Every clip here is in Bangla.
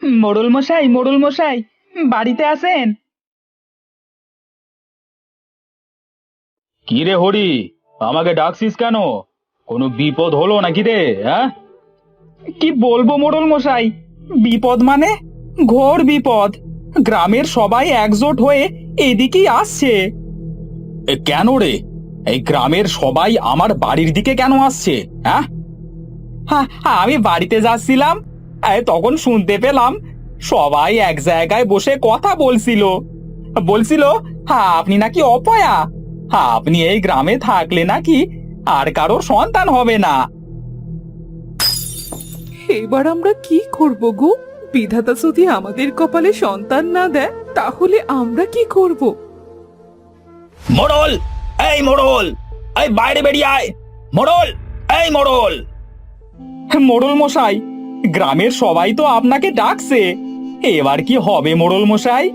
মোড়ল মশাই, বাড়িতে আছেন? কি রে হরি, আমাকে ডাকছিস কেন? কোনো বিপদ হলো নাকি রে? হ্যাঁ, কি বলবো মোড়ল মশাই, বিপদ মানে ঘোর বিপদ। গ্রামের সবাই একজোট হয়ে এদিকেই আসছে। কেন রে? এই গ্রামের সবাই আমার বাড়ির দিকে কেন আসছে? হ্যাঁ, হ্যাঁ, আমি বাড়িতে যাচ্ছিলাম, তখন শুনতে পেলাম সবাই এক জায়গায় বসে কথা বলছিল। বলছিল, হ্যাঁ, আপনি নাকি অপয়া, হ্যাঁ, আপনি এই গ্রামে থাকলে নাকি আর কারো সন্তান হবে না। এবার আমরা কি করব গো? বিধাতা যদি আমাদের কপালে সন্তান না দেয় তাহলে আমরা কি করব? মোড়ল, এই মোড়ল, এই বাইরে বেরিয়ে আয়। মোড়ল, এই মোড়ল। মোড়ল মশাই, গ্রামের সবাই তো আপনাকে ডাকছে, এবার কি হবে মোড়ল মশাই?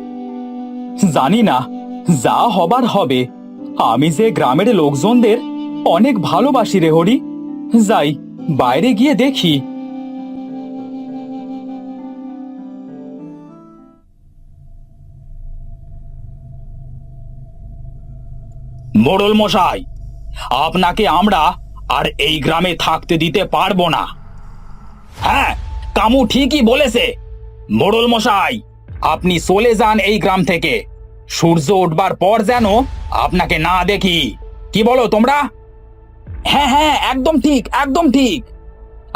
জানি না, যা হবার হবে। আমি যে গ্রামের লোকজনদের অনেক ভালোবাসি রে হরি। যাই, বাইরে গিয়ে দেখি। মোড়ল মশাই, আপনাকে আমরা আর এই গ্রামে থাকতে দিতে পারবো না। হ্যাঁ, কামু ঠিকই বলেছে। মোড়ল মশাই, আপনি চলে যান এই গ্রাম থেকে। সূর্য উঠবার পর যেন আপনাকে না দেখি। কি বলো তোমরা? হ্যাঁ হ্যাঁ, একদম ঠিক, একদম ঠিক।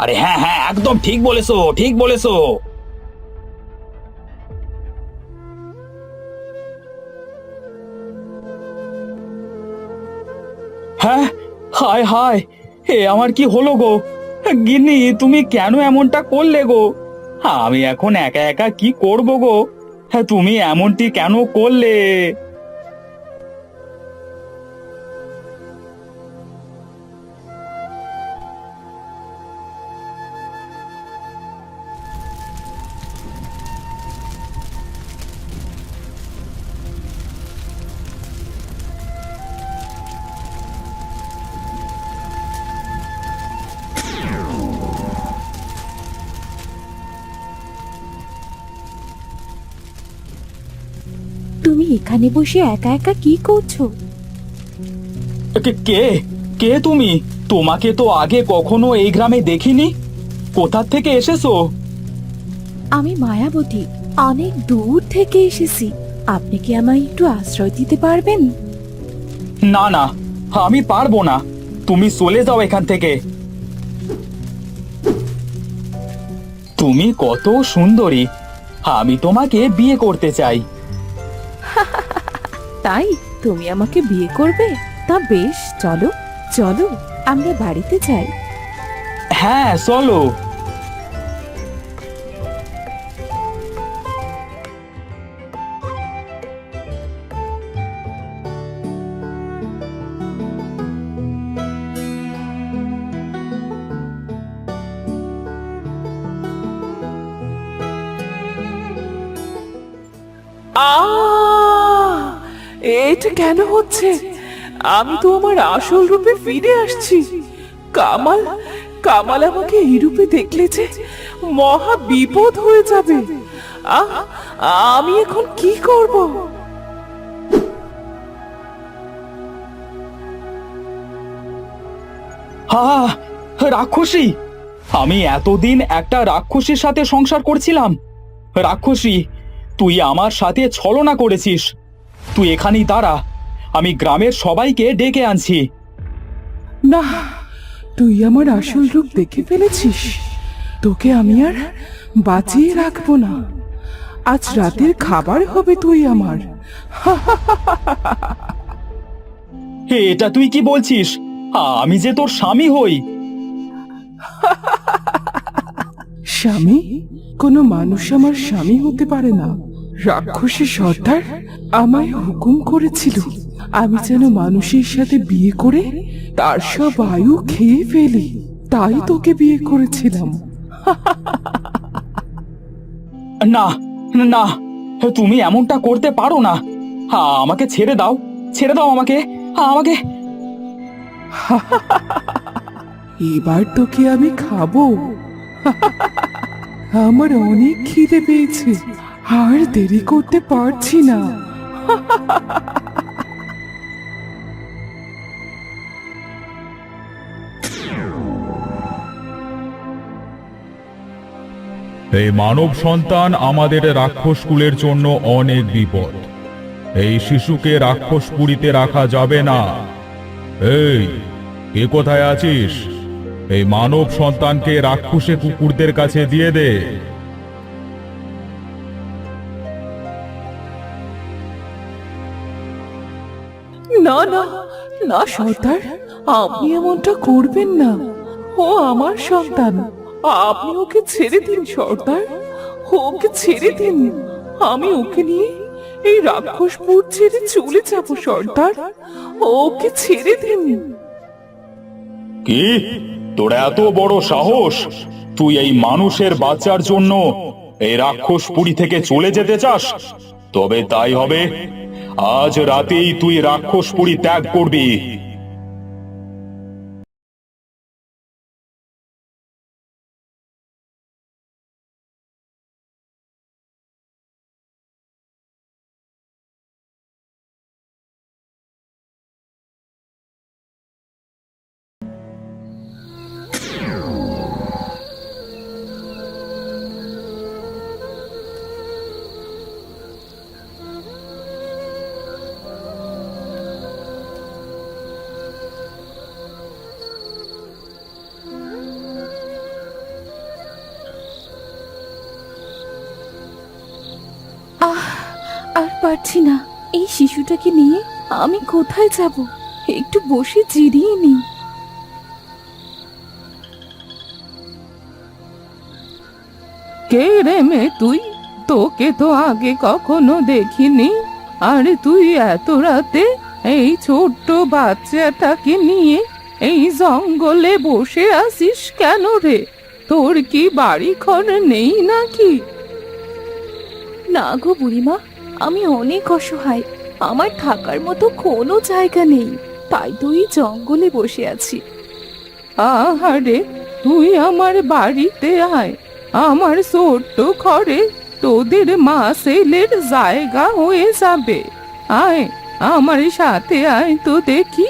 আরে হ্যাঁ হ্যাঁ, একদম ঠিক বলেছো, ঠিক বলেছো। হ্যাঁ, হায় হায়, আমার কি হলো গো? গিন্নি, তুমি কেন এমনটা করলে গো? আমি এখন একা একা কি করব গো? হ্যাঁ, তুমি এমনটি কেন করলে? তুমি এখানে বসে একা একা কি করছো? কে কে কে তুমি? তোমাকে তো আগে কখনো এই গ্রামে দেখিনি। কোথা থেকে এসেছো? আমি মায়াবতী, অনেক দূর থেকে এসেছি। আপনি কি আমায় একটু আশ্রয় দিতে পারবেন? না না, আমি পারবো না, তুমি চলে যাও এখান থেকে। তুমি কত সুন্দরী, আমি তোমাকে বিয়ে করতে চাই। তাই তুমি আমাকে বিয়ে করবে? তা বেশ, চলো চলো আমরা বাড়িতে যাই। হ্যাঁ, চলো। এটা কেন হচ্ছে? আমি তো আমার আসল রূপে ফিরে আসছি। কামাল, কামাল আমাকে এই রূপে দেখলে যে মহা বিপদ হয়ে যাবে। আহ, আমি এখন কি করব? হা, রাক্ষসী! আমি এতদিন একটা রাক্ষসীর সাথে সংসার করছিলাম। রাক্ষসী, তুই আমার সাথে ছলনা করেছিস। তুই এখানেই দাঁড়া, আমি গ্রামের সবাইকে ডেকে আনছি। না, তুই আমার আসল রূপ দেখে ফেলেছিস। তোকে আমি আর বাঁচিয়ে রাখবো না। আজ রাতের খাবার হবে তুই আমার। এটা তুই কি বলছিস? আমি যে তোর স্বামী হই। স্বামী? কোনো মানুষ আমার স্বামী হতে পারে না। রাক্ষসী সর্দার আমায় হুকুম করেছিল আমি যেন মানুষের সাথে বিয়ে করে তার সব আয়ু খেয়ে ফেলি। তাই তোকে বিয়ে করেছিলাম। না না, তুমি এমনটা করতে পারো না। আমাকে ছেড়ে দাও, ছেড়ে দাও আমাকে, আমাকে। এবার তোকে আমি খাবো। আমার অনেক খিদে পেয়েছে, আর দেরি করতে পারছি না। এই মানব সন্তান আমাদের রাক্ষস কুলের জন্য অনেক বিপদ। এই শিশুকে রাক্ষস পুরীতে রাখা যাবে না। এই, কে কোথায় আছিস? এই মানব সন্তানকে রাক্ষসে কুকুরদের কাছে দিয়ে দে। না না না সর্দার, আপনি এমনটা করবেন না। ও আমার সন্তান, আপনি ওকে ছেড়ে দিন সর্দার, ওকে ছেড়ে দিন। আমি ওকে নিয়ে এই রাক্ষসপুর ছেড়ে চলে যাব সর্দার, ওকে ছেড়ে দিন। কি, তোর এত বড় সাহস? তুই এই মানুষের বাচ্চার জন্য এই রাক্ষস পুরী থেকে চলে যেতে চাস? তবে তাই হবে। আজ রাতেই তুই রাক্ষস পুরী ত্যাগ করবি। আর পারছি না, এই শিশুটাকে নিয়ে আমি কোথায় যাব? একটু বসে জিরিয়ে নি। কে রে মেয়ে তুই? তোকে তো আগে কখনো দেখিনি। আর তুই এত রাতে এই ছোট্ট বাচ্চাটাকে নিয়ে এই জঙ্গলে বসে আছিস কেন রে? তোর কি বাড়ি ঘর নেই নাকি? না গো বুড়িমা, আমি অনেক অসহায়, আমার থাকার মতো কোনো জায়গা নেই, তাই তো এই জঙ্গলে বসে আছি। আহারে, তুই আমার বাড়িতে আয়। আমার ছোট্ট ঘরে তোদের মা ছেলের জায়গা হয়ে যাবে। আয়, আমার সাথে আয় তো দেখি।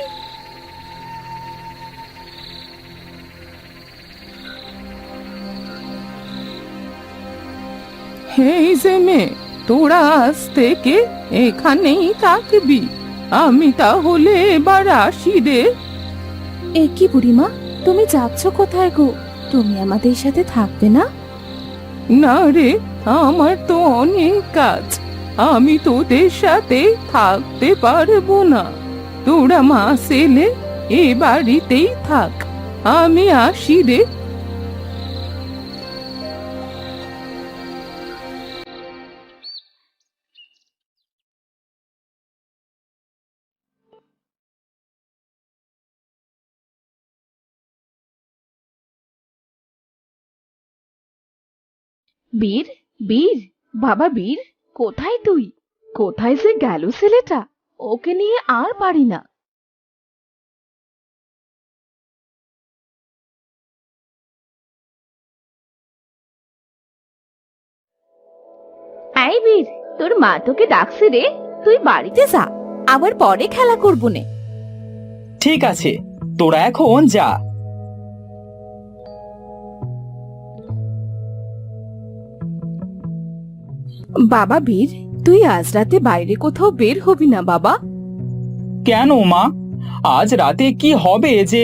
এই যে মেয়ে, তোরা আজ থেকে এখানেই থাকবি। আমি তাহলে এবার আসি রে। এ কি বুড়িমা, তুমি যাচ্ছ কোথায় গো? তুমি আমাদের সাথে থাকবে না? না রে, আমার তো অনেক কাজ, আমি তোদের সাথে থাকতে পারবো না। তোরা মা ছেলে এ বাড়িতেই থাক, আমি আসি রে। বীর, বীর, বাবা বীর, কোথায় তুই? কোথায় যে গেল ছেলেটা? ওকে নিয়ে আর পারি না। এই বীর, তোর মা তোকে ডাকছে রে, তুই বাড়িতে যা, আবার পরে খেলা করবো নে। ঠিক আছে, তোরা এখন যা। বাবা বীর, তুই আজ রাতে বাইরে কোথাও বের হবি না বাবা? কেন মা, আজ রাতে কি হবে যে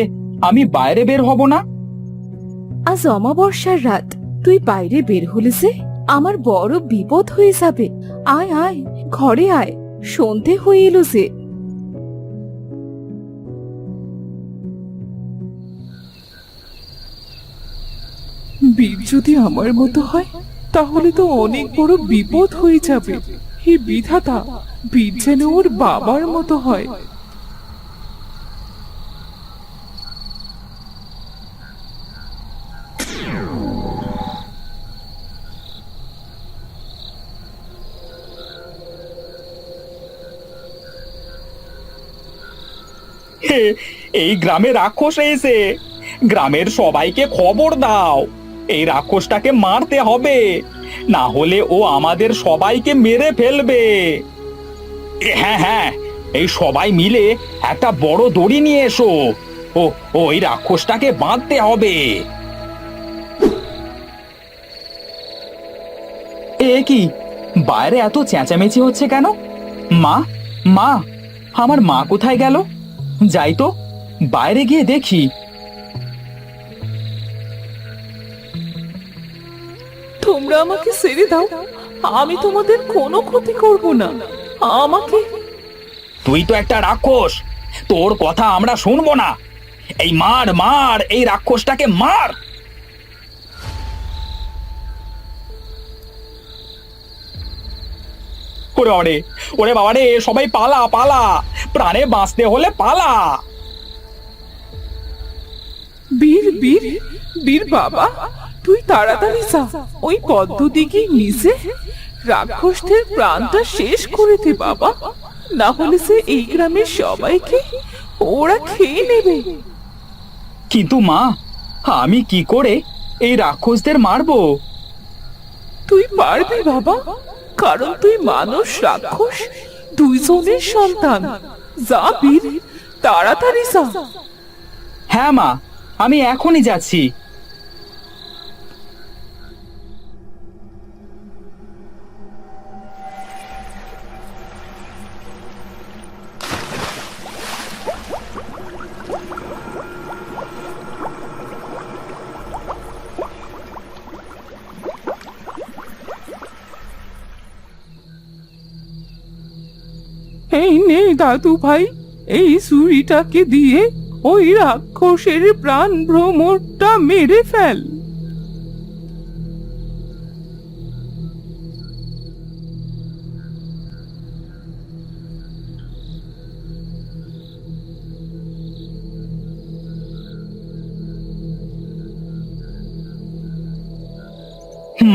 আমি বাইরে বের হব না? আজ অমাবস্যার রাত, তুই বাইরে বের হলে যে আমার বড় বিপদ হয়ে যাবে। আয় আয়, ঘরে আয়, সন্ধে হয়ে এলো যে। বীর যদি আমার মতো হয় তাহলে তো অনেক বড় বিপদ হয়ে যাবে। হে বিধাতা, বীর যেন ওর বাবার মতো হয়। হে, এই গ্রামে রাক্ষস এসে, গ্রামের সবাইকে খবর দাও। এই রাক্ষসটাকে মারতে হবে, না হলে ও আমাদের সবাইকে মেরে ফেলবে। হ্যাঁ হ্যাঁ, এই সবাই মিলে একটা বড় দড়ি নিয়ে এসো। ও ও এই রাক্ষসটাকে বাঁধতে হবে। এ কি, বাইরে এত চেঁচামেচি হচ্ছে কেন? মা, মা, আমার মা কোথায় গেল? যাই তো বাইরে গিয়ে দেখি। তোমরা আমাকে ছেড়ে দাও, আমি তোমাদের কোনো ক্ষতি করব না। আমাকে তুই তো একটা রাক্ষস, তোর কথা আমরা শুনবো না। এই মার মার, এই রাক্ষসটাকে মার। ওরে বাবারে, ওরে বাবারে, সবাই পালা পালা, প্রাণে বাঁচতে হলে পালা। বীর বীর বীর বাবা, তুই তাড়াতাড়ি যা, ওই পদ্ধতিকে নিচে রাক্ষসদের প্রাণটা শেষ করে দে বাবা, না হলে সে এই গ্রামের সবাইকে ওরা খেয়ে নেবে। কিন্তু মা, আমি কি করে এই রাক্ষসদের মারবো? তুই পারবি বাবা, কারণ তুই মানুষ রাক্ষস দুইজনের সন্তান। যা বীর, তাড়াতাড়ি যা। হ্যাঁ মা, আমি এখনই যাচ্ছি। এই নে দাদু ভাই, এই ছুরিটাকে দিয়ে ওই রাক্ষসের প্রাণ ভ্রমরটা মেরে ফেল।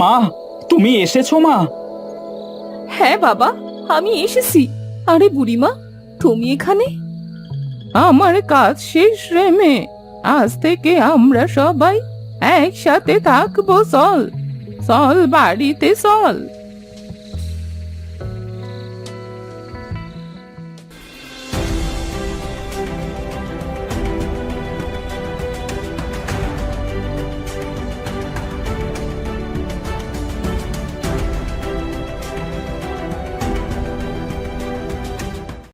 মা, তুমি এসেছো মা? হ্যাঁ বাবা, আমি এসেছি। আরে বুড়িমা, তুমি এখানে? আমার কাজ শেষ রে মেয়ে, আজ থেকে আমরা সবাই একসাথে থাকবো। চল চল বাড়িতে চল।